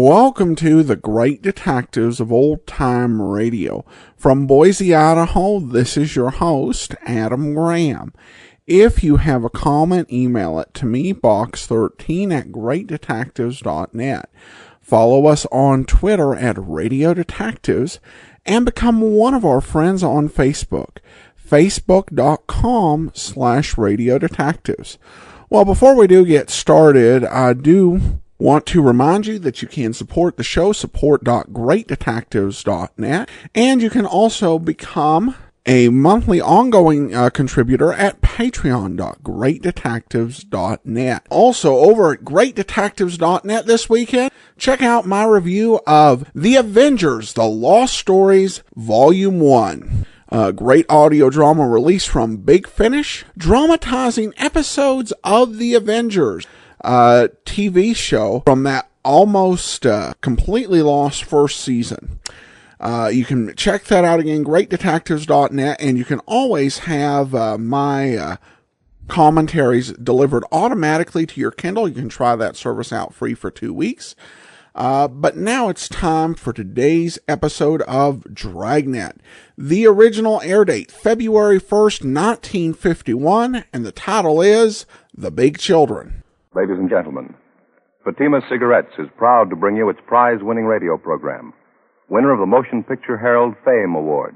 Welcome to the Great Detectives of Old Time Radio. From Boise, Idaho, this is your host, Adam Graham. If you have a comment, email it to me, box13@greatdetectives.net. Follow us on Twitter at Radio Detectives and become one of our friends on Facebook, facebook.com/Radio Detectives. Well, before we do get started, I do want to remind you that you can support the show, support.greatdetectives.net, and you can also become a monthly ongoing contributor at patreon.greatdetectives.net. Also, over at greatdetectives.net this weekend, check out my review of The Avengers, The Lost Stories, Volume 1. A great audio drama release from Big Finish, dramatizing episodes of The Avengers, a TV show from that almost completely lost first season. You can check that out again, greatdetectives.net, and you can always have my commentaries delivered automatically to your Kindle. You can try that service out free for 2 weeks. But now it's time for today's episode of Dragnet. The original air date, February 1st, 1951, and the title is The Big Children. Ladies and gentlemen, Fatima Cigarettes is proud to bring you its prize-winning radio program, winner of the Motion Picture Herald Fame Award.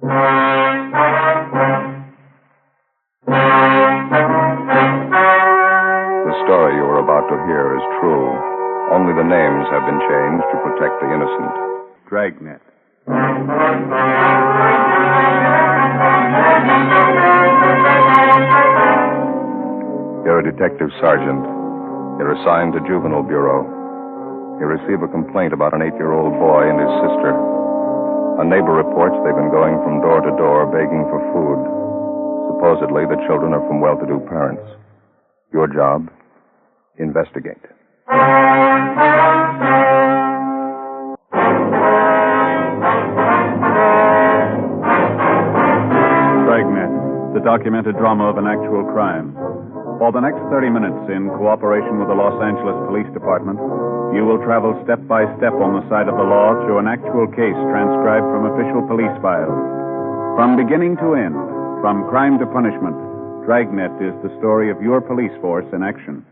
The story you are about to hear is true. Only the names have been changed to protect the innocent. Dragnet. You're a detective sergeant. You're assigned to Juvenile Bureau. You receive a complaint about an 8-year-old boy and his sister. A neighbor reports they've been going from door to door begging for food. Supposedly, the children are from well-to-do parents. Your job? Investigate. Dragnet, the documented drama of an actual crime. For the next 30 minutes, in cooperation with the Los Angeles Police Department, you will travel step by step on the side of the law through an actual case transcribed from official police files. From beginning to end, from crime to punishment, Dragnet is the story of your police force in action.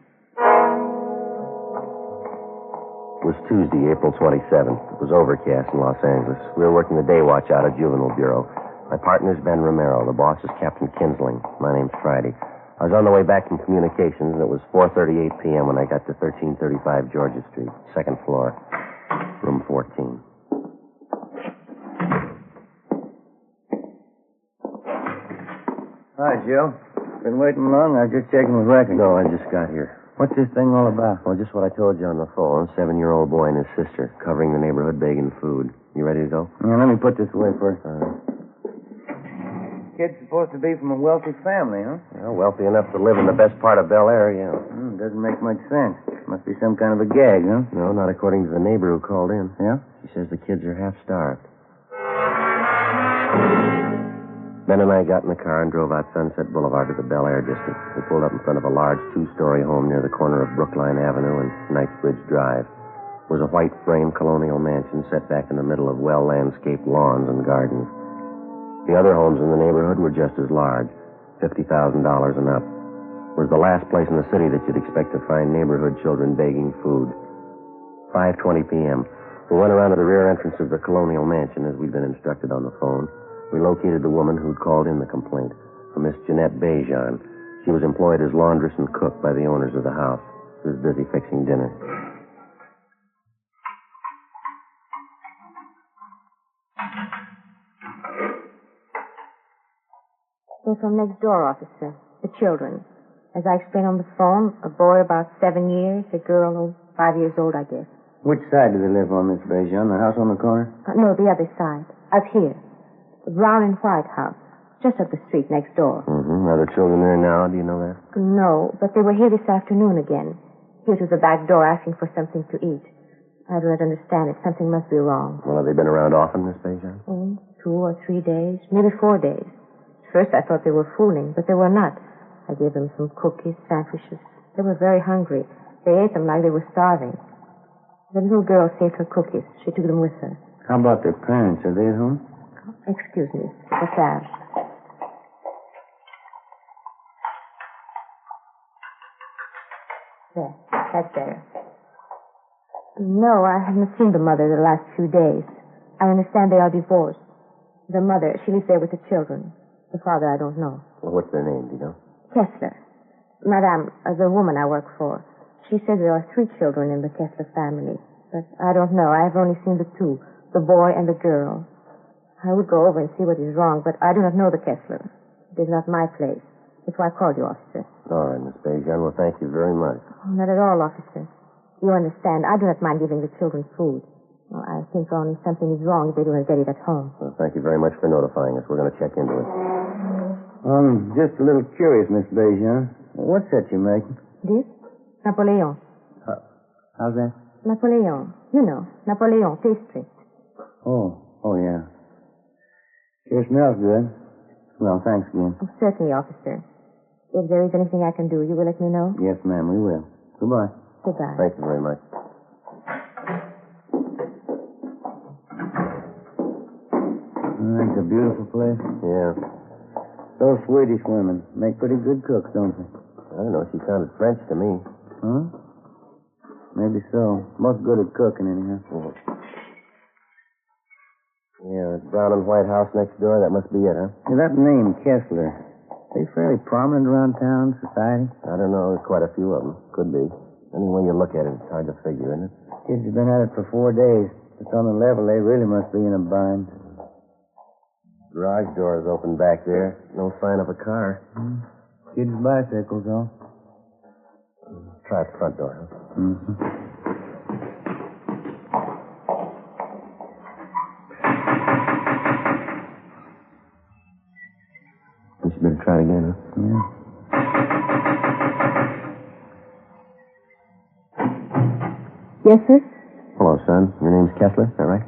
It was Tuesday, April 27th. It was overcast in Los Angeles. We were working the day watch out at Juvenile Bureau. My partner's Ben Romero. The boss is Captain Kinsling. My name's Friday. I was on the way back from communications, and it was 4:38 p.m. when I got to 1335 Georgia Street, second floor, room 14. Hi, Joe. Been waiting long? I was just checking the record. No, I just got here. What's this thing all about? Well, just what I told you on the phone. 7-year-old boy and his sister covering the neighborhood begging food. You ready to go? Yeah, let me put this away first. All right. Kid's supposed to be from a wealthy family, huh? Well, wealthy enough to live in the best part of Bel Air, yeah. Doesn't make much sense. Must be some kind of a gag, huh? No, not according to the neighbor who called in. Yeah? She says the kids are half-starved. Ben and I got in the car and drove out Sunset Boulevard to the Bel Air district. We pulled up in front of a large 2-story home near the corner of Brookline Avenue and Knightsbridge Drive. It was a white-frame colonial mansion set back in the middle of well-landscaped lawns and gardens. The other homes in the neighborhood were just as large, $50,000 and up. It was the last place in the city that you'd expect to find neighborhood children begging food. 5:20 p.m. We went around to the rear entrance of the colonial mansion as we'd been instructed on the phone. We located the woman who'd called in the complaint, a Miss Jeanette Bejan. She was employed as laundress and cook by the owners of the house. She was busy fixing dinner. They're from next door, officer. The children. As I explained on the phone, a boy about 7 years, a girl 5 years old, I guess. Which side do they live on, Miss Bejan? The house on the corner? No, the other side. Up here. The brown and white house. Just up the street next door. Mm-hmm. Are the children there now? Do you know that? No, but they were here this afternoon again. Here to the back door asking for something to eat. I don't understand it. Something must be wrong. Well, have they been around often, Miss Bejan? 2 or 3 days, maybe 4 days. First I thought they were fooling, but they were not. I gave them some cookies, sandwiches. They were very hungry. They ate them like they were starving. The little girl saved her cookies. She took them with her. How about their parents? Are they at home? Excuse me. Passage. There. That's better. No, I haven't seen the mother the last few days. I understand they are divorced. The mother, she lives there with the children. The father, I don't know. Well, what's their name, do you know? Kessler. Madame, the woman I work for, she says there are 3 children in the Kessler family. But I don't know. I have only seen the 2, the boy and the girl. I would go over and see what is wrong, but I do not know the Kessler. It is not my place. That's why I called you, officer. All right, Miss Bejan. Well, thank you very much. Oh, not at all, officer. You understand, I do not mind giving the children food. Well, I think only something is wrong if they do not get it at home. Well, thank you very much for notifying us. We're going to check into it. I'm just a little curious, Miss Bejan. What's that you're making? This? Napoleon. How's that? Napoleon. You know, Napoleon pastry. Oh, yeah. Sure smells good. Well, thanks again. Oh, certainly, officer. If there is anything I can do, you will let me know? Yes, ma'am, we will. Goodbye. Goodbye. Thank you very much. That's a beautiful place. Yeah. Those Swedish women make pretty good cooks, don't they? I don't know. She sounded French to me. Huh? Maybe so. Most good at cooking, anyhow. Yeah, that brown and white house next door, that must be it, huh? Hey, that name, Kessler, they fairly prominent around town, society? I don't know. There's quite a few of them. Could be. Any way you look at it, it's hard to figure, isn't it? Kids have been at it for 4 days. It's on the level. They really must be in a bind. Garage door is open back there. No sign of a car. Kids' bicycles, though. Try the front door, huh? Mm-hmm. You should better try it again, huh? Yeah. Yes, sir? Hello, son. Your name's Kessler, is that right?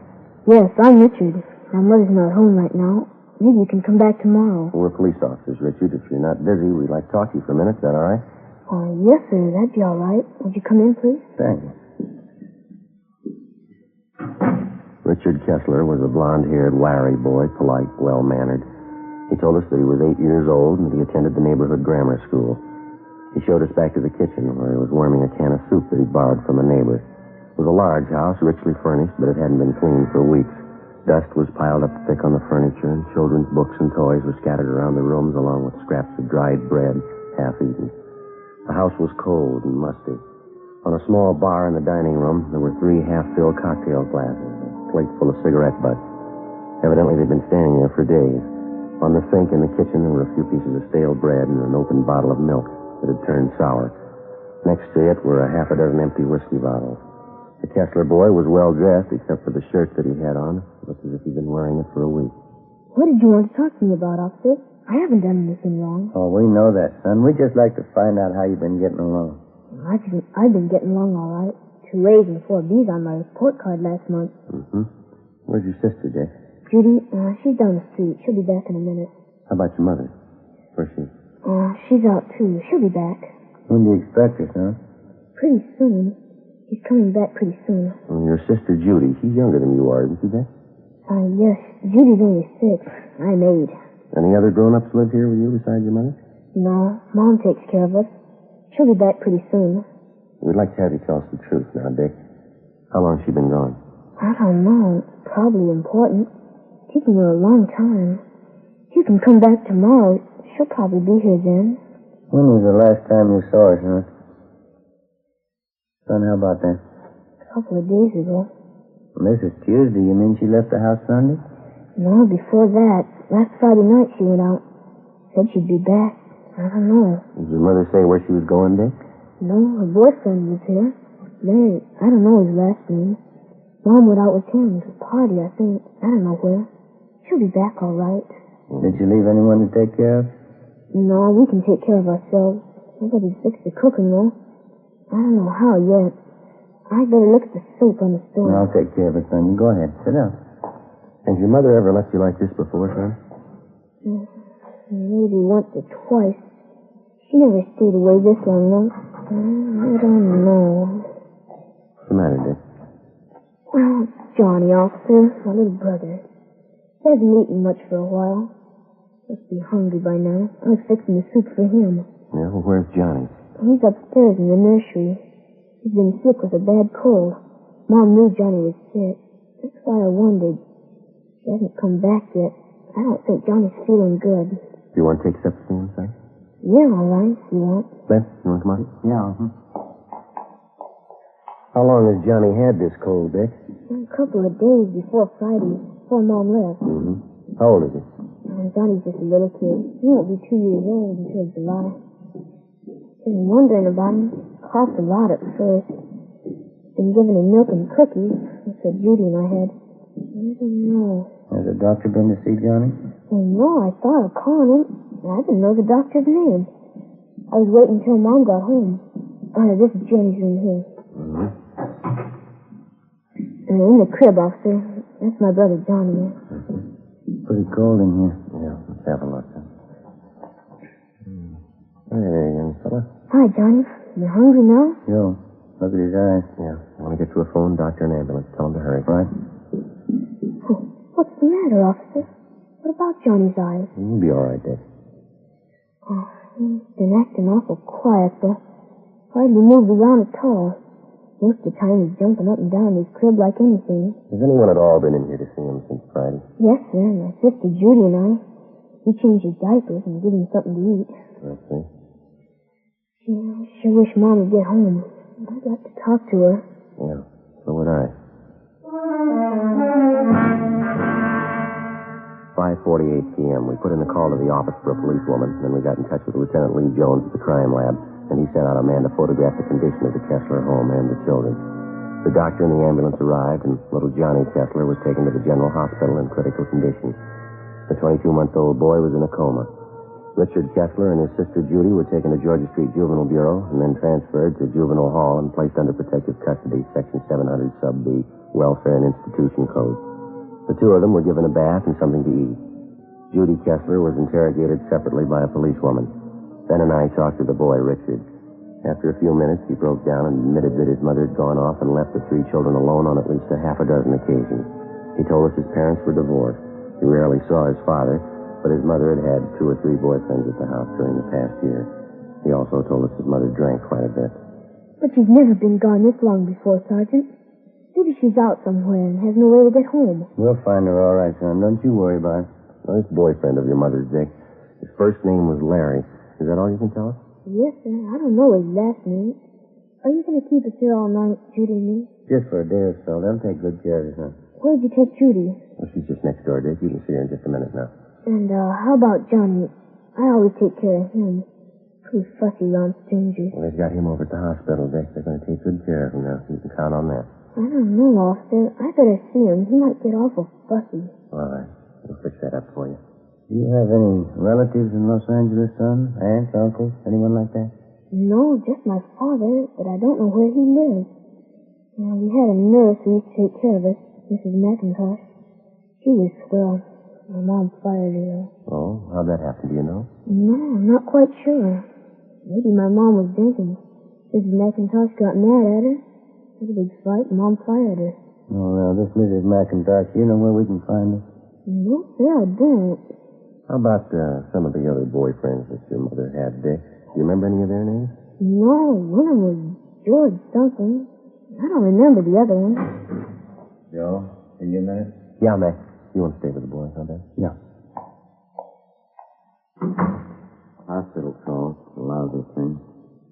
Yes, I'm Richard. My mother's not home right now. Maybe you can come back tomorrow. Well, we're police officers, Richard. If you're not busy, we'd like to talk to you for a minute. Is that all right? Yes, sir. That'd be all right. Would you come in, please? Thank you. Richard Kessler was a blonde-haired, wiry boy, polite, well-mannered. He told us that he was 8 years old and that he attended the neighborhood grammar school. He showed us back to the kitchen where he was warming a can of soup that he borrowed from a neighbor. It was a large house, richly furnished, but it hadn't been cleaned for weeks. Dust was piled up thick on the furniture, and children's books and toys were scattered around the rooms along with scraps of dried bread, half-eaten. The house was cold and musty. On a small bar in the dining room, there were 3 half-filled cocktail glasses, a plate full of cigarette butts. Evidently, they'd been standing there for days. On the sink in the kitchen, there were a few pieces of stale bread and an open bottle of milk that had turned sour. Next to it were a half a dozen empty whiskey bottles. The Kessler boy was well-dressed, except for the shirt that he had on. It looked as if he'd been wearing it for a week. What did you want to talk to me about, officer? I haven't done anything wrong. Oh, we know that, son. We'd just like to find out how you've been getting along. I've been getting along all right. 2 A's and 4 B's on my report card last month. Mm-hmm. Where's your sister, Dick? Judy, she's down the street. She'll be back in a minute. How about your mother? Where's she? She's out, too. She'll be back. When do you expect her, son? Pretty soon. She's coming back pretty soon. Well, your sister, Judy, she's younger than you are, isn't she, Dick? Yes. Judy's only 6. I'm 8. Any other grown-ups live here with you besides your mother? No, Mom takes care of us. She'll be back pretty soon. We'd like to have you tell us the truth now, Dick. How long's she been gone? I don't know. It's probably important. Taking her a long time. You can come back tomorrow. She'll probably be here then. When was the last time you saw her, son? Son, how about that? A couple of days ago. Well, this is Tuesday. You mean she left the house Sunday? No, before that. Last Friday night she went out. Said she'd be back. I don't know. Did your mother say where she was going, Dick? No, her boyfriend was here. Larry, I don't know his last name. Mom went out with him to a party, I think. I don't know where. She'll be back all right. Did you leave anyone to take care of? No, we can take care of ourselves. Nobody's fixed the cooking, though. I don't know how yet. I'd better look at the soap on the stove. I'll take care of it, son. You go ahead. Sit down. Has your mother ever left you like this before, son? Maybe once or twice. She never stayed away this long, though. I don't know. What's the matter, Dick? Well, Johnny, officer, my little brother. He hasn't eaten much for a while. Must be hungry by now. I was fixing the soup for him. Yeah, well, where's Johnny? He's upstairs in the nursery. He's been sick with a bad cold. Mom knew Johnny was sick. That's why I wondered. She hasn't come back yet. I don't think Johnny's feeling good. Do you want to take steps to him, son? Yeah, all right, if you want. Ben, you want to come on? Yeah. How long has Johnny had this cold, Dick? A couple of days before Friday, before Mom left. Mm-hmm. How old is he? Johnny's just a little kid. He won't be 2 years old until July. Been wondering about him. Coughed a lot at first. Been giving him milk and cookies. That's what Judy and I had. I don't know. Has the doctor been to see Johnny? Oh, no, I thought of calling him. I didn't know the doctor's name. I was waiting until Mom got home. This is Johnny's room here. Mm-hmm. In the crib, officer. That's my brother Johnny. Pretty cold in here. Yeah, let's have a look. Hey, young fella. Hi, Johnny. You hungry now? Yo, look at his eyes. Yeah, I want to get to a phone, doctor, and ambulance. Tell him to hurry. Right? Oh, what's the matter, officer? What about Johnny's eyes? He'll be all right, Dick. Oh, he's been acting awful quiet, though. Hardly moved around at all. Most of the time he's jumping up and down in his crib like anything. Has anyone at all been in here to see him since Friday? Yes, sir. My sister Judy and I. We changed his diapers and give him something to eat. I see. Yeah, I sure wish Mom would get home. I'd like to talk to her. Yeah, so would I. 5:48 p.m. We put in a call to the office for a policewoman, and then we got in touch with Lieutenant Lee Jones at the crime lab, and he sent out a man to photograph the condition of the Kessler home and the children. The doctor and the ambulance arrived, and little Johnny Kessler was taken to the general hospital in critical condition. The 22-month-old boy was in a coma. Richard Kessler and his sister Judy were taken to Georgia Street Juvenile Bureau and then transferred to Juvenile Hall and placed under protective custody, Section 700 Sub B, Welfare and Institution Code. The two of them were given a bath and something to eat. Judy Kessler was interrogated separately by a policewoman. Ben and I talked to the boy, Richard. After a few minutes, he broke down and admitted that his mother had gone off and left the three children alone on at least a half a dozen occasions. He told us his parents were divorced. He rarely saw his father, but his mother had had 2 or 3 boyfriends at the house during the past year. He also told us his mother drank quite a bit. But she's never been gone this long before, Sergeant. Maybe she's out somewhere and has no way to get home. We'll find her all right, son. Don't you worry about it. Well, this boyfriend of your mother's, Dick, his first name was Larry. Is that all you can tell us? Yes, sir. I don't know his last name. Are you going to keep us here all night, Judy and me? Just for a day or so. They'll take good care of you, son. Where'd you take Judy? Well, she's just next door, Dick. You can see her in just a minute now. And, how about Johnny? I always take care of him. Pretty fussy around strangers. Well, they've got him over at the hospital, Dick. They're going to take good care of him now. You can count on that. I don't know, officer. I better see him. He might get awful fussy. All right. We'll fix that up for you. Do you have any relatives in Los Angeles, son? Aunts, uncles, anyone like that? No, just my father, but I don't know where he lives. Now, we had a nurse who used to take care of us, Mrs. McIntosh. She was swell. My mom fired her. Oh, how'd that happen? Do you know? No, I'm not quite sure. Maybe my mom was drinking. Mrs. McIntosh got mad at her. Had a big fight, and Mom fired her. Oh, now, this Mrs. McIntosh, you know where we can find her? No, sir, I don't. How about some of the other boyfriends that your mother had, Dick? Do you remember any of their names? No, one of them was George something. I don't remember the other one. Joe, give you a minute? Yeah, Mac. You want to stay with the boys, huh, Dick? Yeah. Hospital call. It's a lousy thing.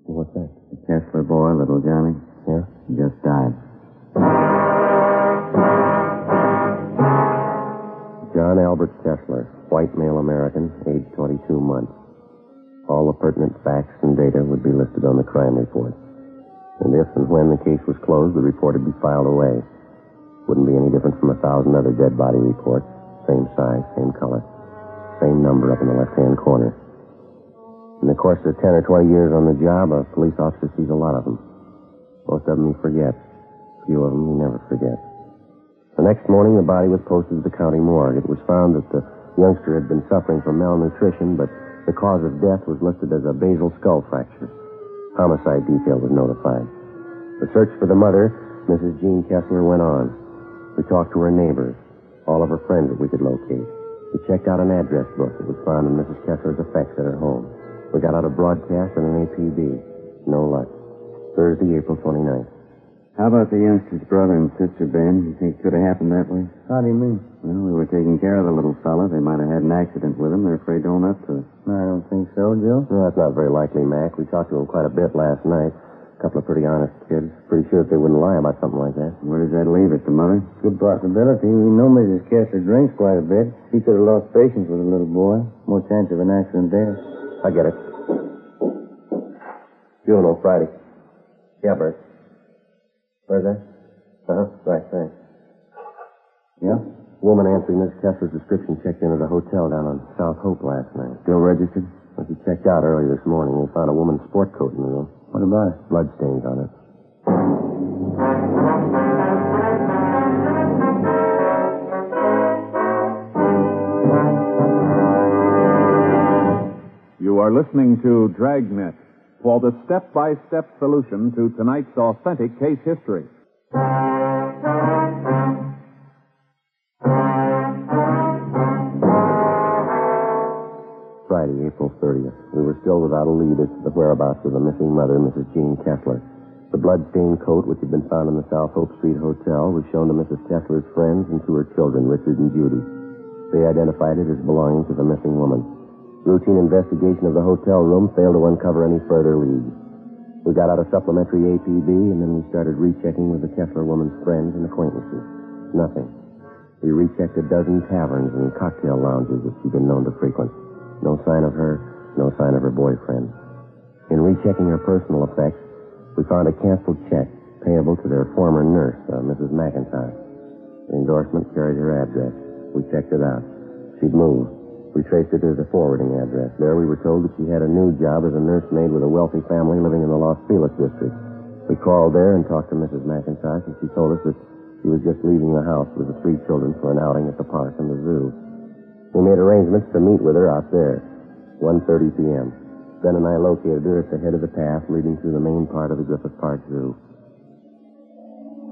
What's that? The Kessler boy, little Johnny. Yeah? He just died. John Albert Kessler, white male American, age 22 months. All the pertinent facts and data would be listed on the crime report. And if and when the case was closed, the report would be filed away. Wouldn't be any different from 1,000 other dead body reports. Same size, same color. Same number up in the left-hand corner. In the course of 10 or 20 years on the job, a police officer sees a lot of them. Most of them he forgets. A few of them he never forgets. The next morning, the body was posted to the county morgue. It was found that the youngster had been suffering from malnutrition, but the cause of death was listed as a basal skull fracture. Homicide detail was notified. The search for the mother, Mrs. Jean Kessler, went on. We talked to her neighbors, all of her friends that we could locate. We checked out an address book that was found in Mrs. Kessler's effects at her home. We got out a broadcast and an APB. No luck. Thursday, April 29th. How about the youngster's brother and sister, Ben? You think it could have happened that way? How do you mean? Well, we were taking care of the little fella. They might have had an accident with him. They're afraid to own up to it. I don't think so, Joe. No, that's not very likely, Mac. We talked to them quite a bit last night. A couple of pretty honest kids. Pretty sure that they wouldn't lie about something like that. Where does that leave it, the mother? Good possibility. We know Mrs. Kessler drinks quite a bit. She could have lost patience with a little boy. More chance of an accident there. I get it. Juno, Friday. Yeah, Bert. Where's that? Right, thanks. Yeah? Woman answering Miss Kessler's description checked into the hotel down on South Hope last night. Still registered? When she checked out early this morning, we found a woman's sport coat in the room. What about it? Blood stains on it. You are listening to Dragnet for the step-by-step solution to tonight's authentic case history. Friday, April 30th. We were still without a lead as to the whereabouts of the missing mother, Mrs. Jean Kessler. The blood-stained coat, which had been found in the South Hope Street Hotel, was shown to Mrs. Kessler's friends and to her children, Richard and Judy. They identified it as belonging to the missing woman. Routine investigation of the hotel room failed to uncover any further leads. We got out a supplementary APB, and then we started rechecking with the Kessler woman's friends and acquaintances. Nothing. We rechecked a dozen taverns and cocktail lounges that she'd been known to frequent. No sign of her, no sign of her boyfriend. In rechecking her personal effects, we found a canceled check payable to their former nurse, Mrs. McIntyre. The endorsement carried her address. We checked it out. She'd moved. We traced her to the forwarding address. There we were told that she had a new job as a nursemaid with a wealthy family living in the Los Feliz district. We called there and talked to Mrs. McIntyre, and she told us that she was just leaving the house with the 3 children for an outing at the park and the zoo. We made arrangements to meet with her out there, 1:30 p.m. Ben and I located her at the head of the path leading through the main part of the Griffith Park Zoo.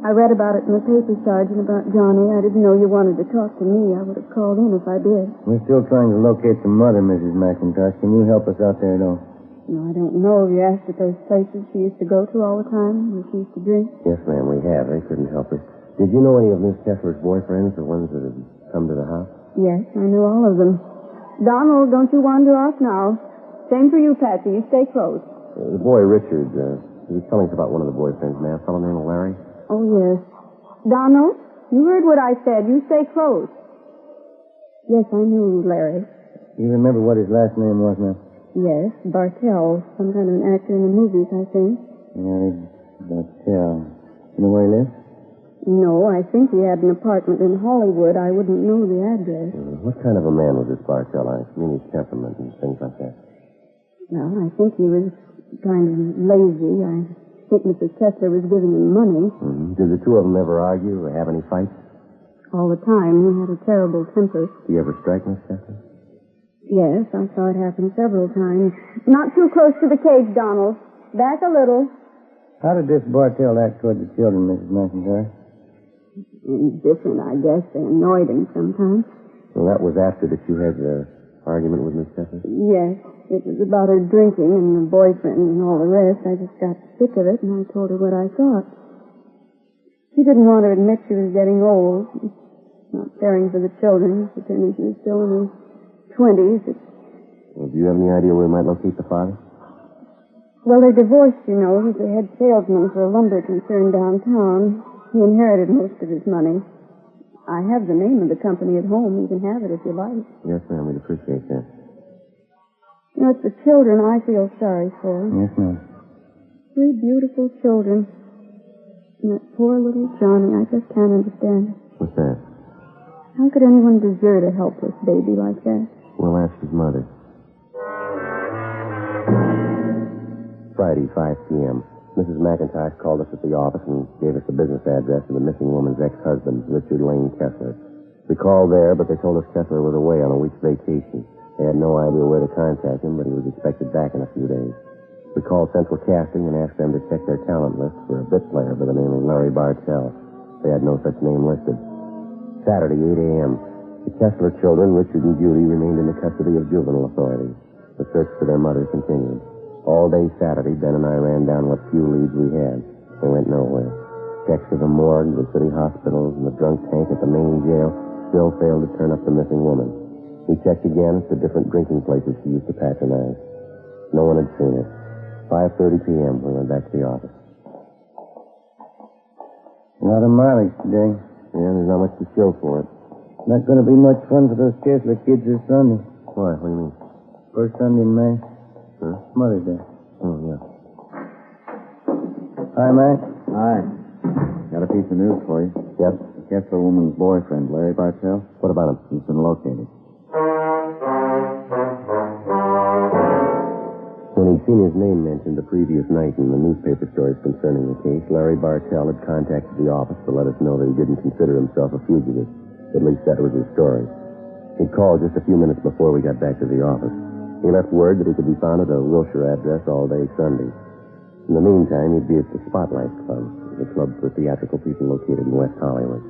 I read about it in the paper, Sergeant, about Johnny. I didn't know you wanted to talk to me. I would have called in if I did. We're still trying to locate the mother, Mrs. McIntosh. Can you help us out there at all? No, I don't know. Have you asked at those places she used to go to all the time where she used to drink? Yes, ma'am, we have. They couldn't help her. Did you know any of Miss Kessler's boyfriends, the ones that had come to the house? Yes, I knew all of them. Donald, don't you wander off now. Same for you, Patsy. You stay close. The boy, Richard, he was telling us about one of the boyfriends, ma'am. A fellow named Larry. Oh, yes. Donald, you heard what I said. You stay close. Yes, I knew Larry. You remember what his last name was, ma'am? Yes, Bartell. Some kind of an actor in the movies, I think. Yeah, Bartell. You know where he lives? No, I think he had an apartment in Hollywood. I wouldn't know the address. What kind of a man was this Bartell? I mean his temperament and things like that. Well, I think he was kind of lazy. I think Mrs. Kessler was giving him money. Mm-hmm. Did the two of them ever argue or have any fights? All the time. He had a terrible temper. Did you ever strike Miss Kessler? Yes, I saw it happen several times. Not too close to the cage, Donald. Back a little. How did this Bartell act toward the children, Mrs. McIntyre? Different, I guess. They annoyed him sometimes. Well, that was after that you had the argument with Miss Kessler? Yes. It was about her drinking and the boyfriend and all the rest. I just got sick of it, and I told her what I thought. She didn't want to admit she was getting old, not caring for the children, pretending she was still in her 20s. Well, do you have any idea where we might locate the father? Well, they're divorced, you know. He's the head salesman for a lumber concern downtown. He inherited most of his money. I have the name of the company at home. You can have it if you like. Yes, ma'am. We'd appreciate that. You know, it's the children I feel sorry for. Yes, ma'am. 3 beautiful children. And that poor little Johnny, I just can't understand it. What's that? How could anyone desert a helpless baby like that? We'll ask his mother. Friday, 5 p.m. Mrs. McIntyre called us at the office and gave us the business address of the missing woman's ex-husband, Richard Lane Kessler. We called there, but they told us Kessler was away on a week's vacation. They had no idea where to contact him, but he was expected back in a few days. We called Central Casting and asked them to check their talent list for a bit player by the name of Larry Bartell. They had no such name listed. Saturday, 8 a.m. The Kessler children, Richard and Judy, remained in the custody of juvenile authorities. The search for their mother continued. All day Saturday, Ben and I ran down what few leads we had. They went nowhere. Checks to the morgue, the city hospitals, and the drunk tank at the main jail still failed to turn up the missing woman. We checked again at the different drinking places she used to patronize. No one had seen her. 5:30 p.m. we went back to the office. A lot of mileage today. Yeah, there's not much to show for it. Not going to be much fun for those Kessler kids this Sunday. Why? What do you mean? First Sunday in May. Huh? Mother's Day. Oh, yeah. Hi, Mac. Hi. Got a piece of news for you. Yep. The Kessler woman's boyfriend, Larry Bartell. What about him? He's been located. When he'd seen his name mentioned the previous night in the newspaper stories concerning the case, Larry Bartell had contacted the office to let us know that he didn't consider himself a fugitive. At least that was his story. He'd called just a few minutes before we got back to the office. He left word that he could be found at a Wilshire address all day Sunday. In the meantime, he'd be at the Spotlight Club, the club for theatrical people located in West Hollywood.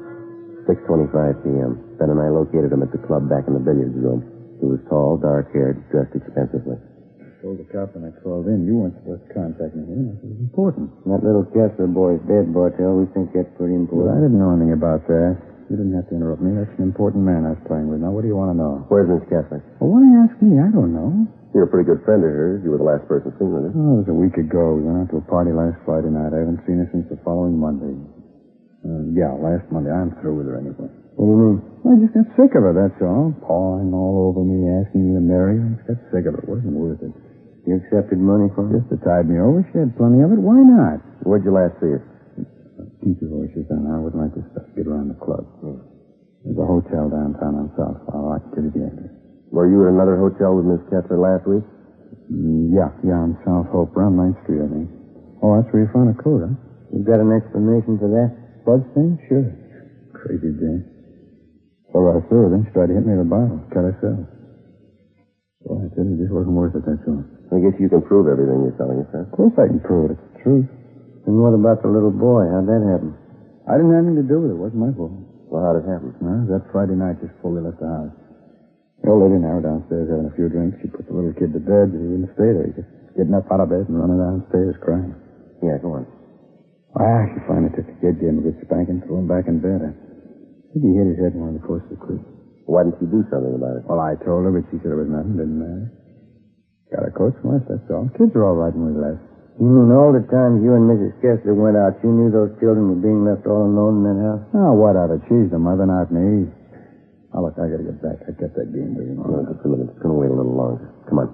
6:25 p.m. Ben and I located him at the club back in the billiards room. He was tall, dark-haired, dressed expensively. I told the cop when I called in, you weren't supposed to contact me here. It was important. That little Kessler boy's dead, Bartell. We think that's pretty important. Well, I didn't know anything about that. You didn't have to interrupt me. That's an important man I was playing with. Now, what do you want to know? Where's Miss Kessler? Well, why ask me? I don't know. You're a pretty good friend of hers. You were the last person seen with her. Oh, it was a week ago. We went out to a party last Friday night. I haven't seen her since the following Monday. Last Monday. I'm through with her anyway. What do you mean? I just got sick of her, that's all. Pawing all over me, asking me to marry her. I just got sick of it. It wasn't worth it. You accepted money from her? Just to tide me over. She had plenty of it. Why not? Where'd you last see her? Keep your voices down. I wouldn't like to get around the club. There's a hotel downtown on South Flower. I can give you the address. Were you at another hotel with Miss Kessler last week? Yeah, on South Hope, around 9th Street, I think. Oh, that's where you found a coat, huh? You got an explanation for that? Blood stain? Sure. Crazy day. Well, I saw her, then she tried to hit me with a bottle. Cut herself. Well, I tell you, it just wasn't worth it, that's all. I guess you can prove everything you're telling us, huh? Of course I can prove it. It's the truth. And what about the little boy? How'd that happen? I didn't have anything to do with it. It wasn't my fault. Well, how'd it happen? Well, that Friday night, just before we left the house. The old lady and I were downstairs having a few drinks. She put the little kid to bed, but he wouldn't stay there. He just getting up out of bed and running downstairs crying. Yeah, go on. Ah, she finally took the kid, gave him a good spanking, threw him back in bed. I think he hit his head in one of the posts of the creek. Why didn't you do something about it? Well, I told her, but she said it was nothing. Didn't matter. Got a coat from us, that's all. Kids are all right when we left. You mean all the times you and Mrs. Kessler went out, you knew those children were being left all alone in that house? Oh, what other? She's the mother, not me. Oh, look, I gotta get back. I kept that game waiting on. No, just a minute. It's going to wait a little longer. Come on.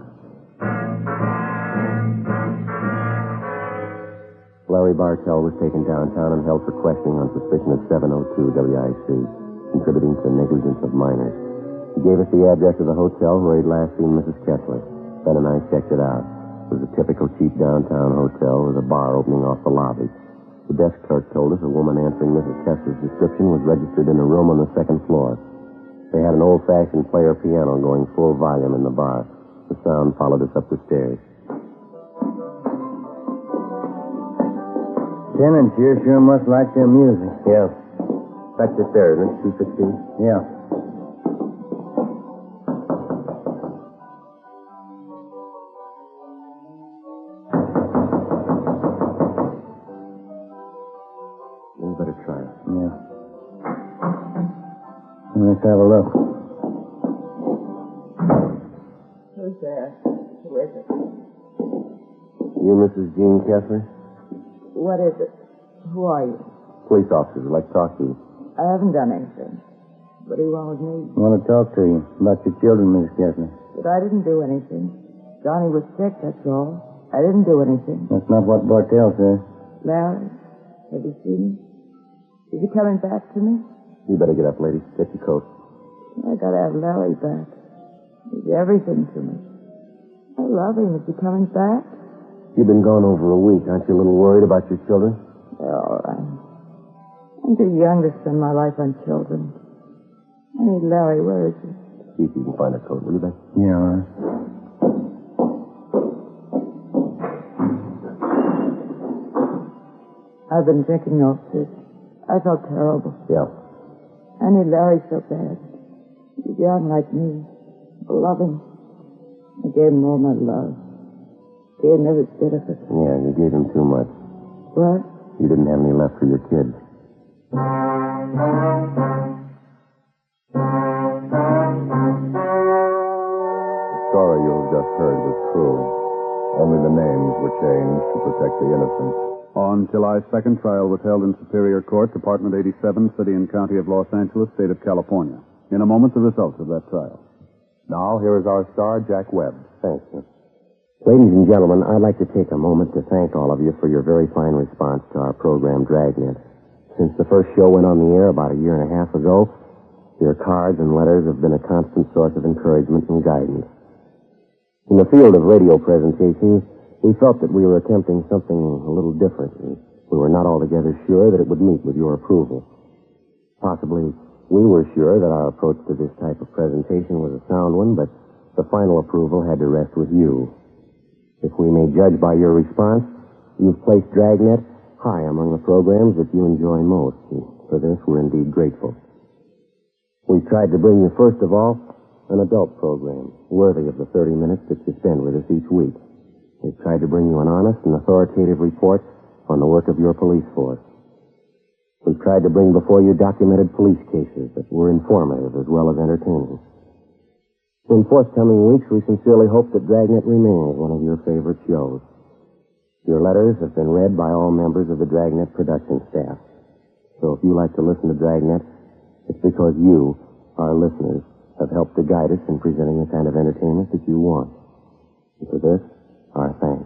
Larry Bartell was taken downtown and held for questioning on suspicion of 702 WIC, contributing to negligence of minors. He gave us the address of the hotel where he'd last seen Mrs. Kessler. Ben and I checked it out. It was a typical cheap downtown hotel with a bar opening off the lobby. The desk clerk told us a woman answering Mrs. Kessler's description was registered in a room on the second floor. They had an old-fashioned player piano going full volume in the bar. The sound followed us up the stairs. Tenants here sure must like their music. Yeah. Back the stairs, isn't it? 216? Yeah. You better try it. Yeah. Let's have a look. Who's there? Who is it? You Mrs. Jean Kessler? What is it? Who are you? Police officers would like to talk to you. I haven't done anything. What do you want with me? I want to talk to you about your children, Mrs. Kessler. But I didn't do anything. Johnny was sick, that's all. I didn't do anything. That's not what Bartell says. Larry, have you seen him? Is he coming back to me? You better get up, lady. Get your coat. I gotta have Larry back. He's everything to me. I love him. Is he coming back? You've been gone over a week. Aren't you a little worried about your children? They're all right. I'm too young to spend my life on children. I need Larry. Where is he? See if you can find a coat, will you, Ben? Yeah, all right. I've been drinking off this. I felt terrible. Yeah. I need Larry so bad. He's young like me. Loving. I gave him all my love. Gave him every bit of it. Yeah, you gave him too much. What? You didn't have any left for your kids. The story you have just heard was true. Only the names were changed to protect the innocent. On July 2nd, trial was held in Superior Court, Department 87, City and County of Los Angeles, State of California. In a moment, the results of that trial. Now, here is our star, Jack Webb. Thanks, sir. Ladies and gentlemen, I'd like to take a moment to thank all of you for your very fine response to our program, Dragnet. Since the first show went on the air about a year and a half ago, your cards and letters have been a constant source of encouragement and guidance. In the field of radio presentations, we felt that we were attempting something a little different, and we were not altogether sure that it would meet with your approval. Possibly, we were sure that our approach to this type of presentation was a sound one, but the final approval had to rest with you. If we may judge by your response, you've placed Dragnet high among the programs that you enjoy most, and for this we're indeed grateful. We've tried to bring you, first of all, an adult program, worthy of the 30 minutes that you spend with us each week. We've tried to bring you an honest and authoritative report on the work of your police force. We've tried to bring before you documented police cases that were informative as well as entertaining. In forthcoming weeks, we sincerely hope that Dragnet remains one of your favorite shows. Your letters have been read by all members of the Dragnet production staff. So if you like to listen to Dragnet, it's because you, our listeners, have helped to guide us in presenting the kind of entertainment that you want. And for this, our thanks.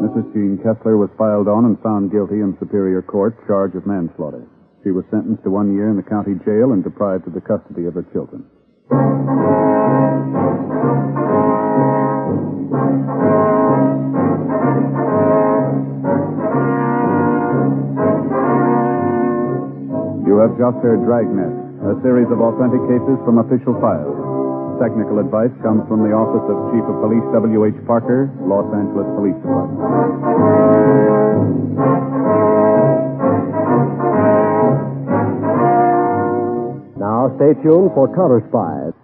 Mrs. Jean Kessler was filed on and found guilty in Superior Court, charge of manslaughter. She was sentenced to 1 year in the county jail and deprived of the custody of her children. You have just heard Dragnet, a series of authentic cases from official files. Technical advice comes from the Office of Chief of Police W.H. Parker, Los Angeles Police Department. Now stay tuned for Counter Spies.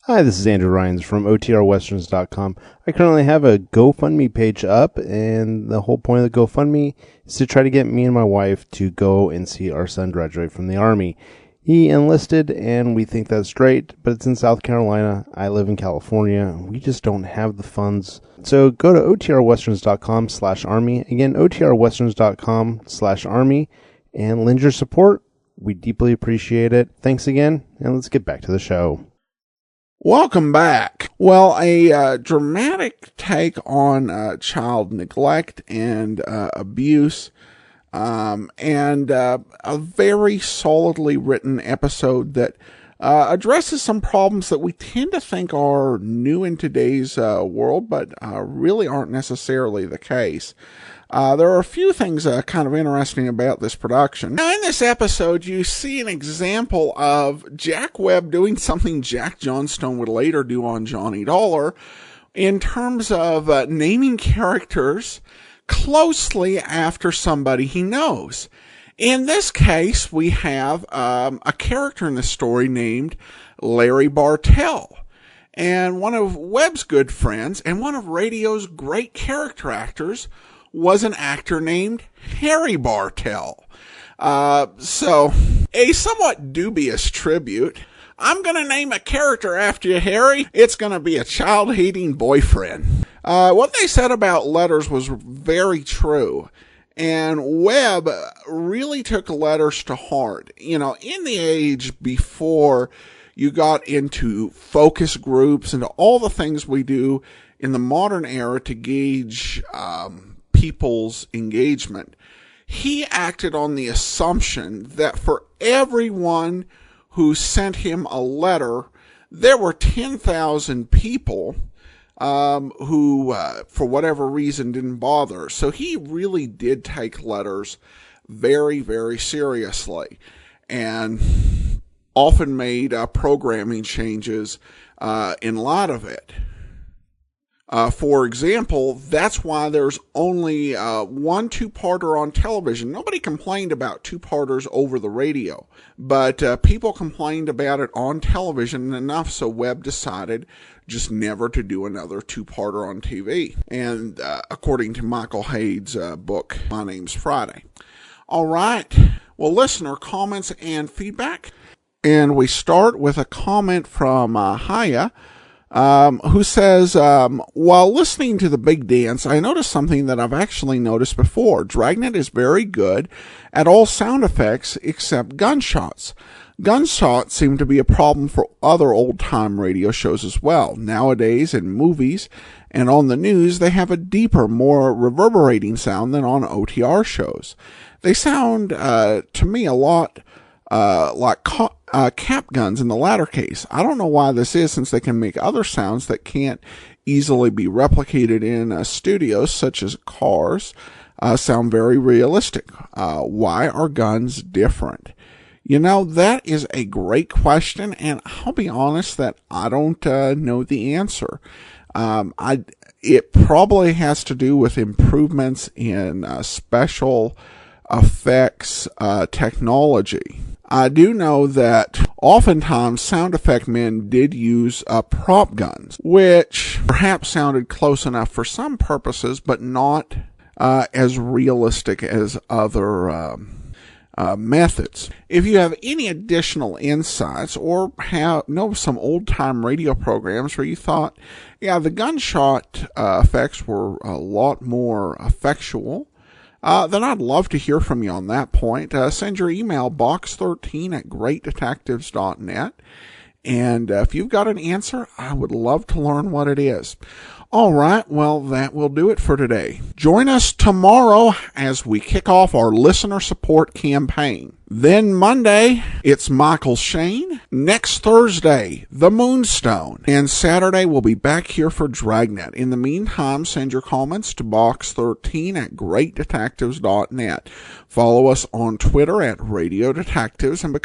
Hi, this is Andrew Rhines from OTRWesterns.com. I currently have a GoFundMe page up, and the whole point of the GoFundMe is to try to get me and my wife to go and see our son graduate from the Army. He enlisted, and we think that's great, but it's in South Carolina. I live in California. We just don't have the funds. So go to OTRWesterns.com/Army. Again, OTRWesterns.com/Army, and lend your support. We deeply appreciate it. Thanks again, and let's get back to the show. Welcome back. Well, a dramatic take on child neglect and abuse, and a very solidly written episode that addresses some problems that we tend to think are new in today's world, but really aren't necessarily the case. There are a few things kind of interesting about this production. Now, in this episode, you see an example of Jack Webb doing something Jack Johnstone would later do on Johnny Dollar in terms of naming characters closely after somebody he knows. In this case, we have a character in the story named Larry Bartell. And one of Webb's good friends and one of radio's great character actors was an actor named Harry Bartell. So, a somewhat dubious tribute. I'm going to name a character after you, Harry. It's going to be a child-hating boyfriend. What they said about letters was very true. And Webb really took letters to heart. You know, in the age before you got into focus groups and all the things we do in the modern era to gauge people's engagement, he acted on the assumption that for everyone who sent him a letter, there were 10,000 people who, for whatever reason, didn't bother. So he really did take letters very, very seriously. And often made programming changes in light of it. For example, that's why there's only one two-parter on television. Nobody complained about two-parters over the radio, but people complained about it on television enough, so Webb decided just never to do another two-parter on TV. And according to Michael Hade's book, My Name's Friday. All right. Well, listener comments and feedback. And we start with a comment from Haya, who says, while listening to the big dance, I noticed something that I've actually noticed before. Dragnet is very good at all sound effects except gunshots. Gunshots seem to be a problem for other old-time radio shows as well. Nowadays, in movies and on the news, they have a deeper, more reverberating sound than on OTR shows. They sound, to me, a lot like cap guns in the latter case. I don't know why this is, since they can make other sounds that can't easily be replicated in studios, such as cars, sound very realistic. Why are guns different? You know, that is a great question, and I'll be honest that I don't know the answer. It probably has to do with improvements in special effects technology. I do know that oftentimes sound effect men did use prop guns, which perhaps sounded close enough for some purposes, but not as realistic as other methods. If you have any additional insights or know some old-time radio programs where you thought, yeah, the gunshot effects were a lot more effectual, then I'd love to hear from you on that point. Send your email box13@greatdetectives.net. And if you've got an answer, I would love to learn what it is. All right, well, that will do it for today. Join us tomorrow as we kick off our listener support campaign. Then Monday, it's Michael Shane. Next Thursday, The Moonstone. And Saturday, we'll be back here for Dragnet. In the meantime, send your comments to box13@greatdetectives.net. Follow us on Twitter @Radio Detectives and become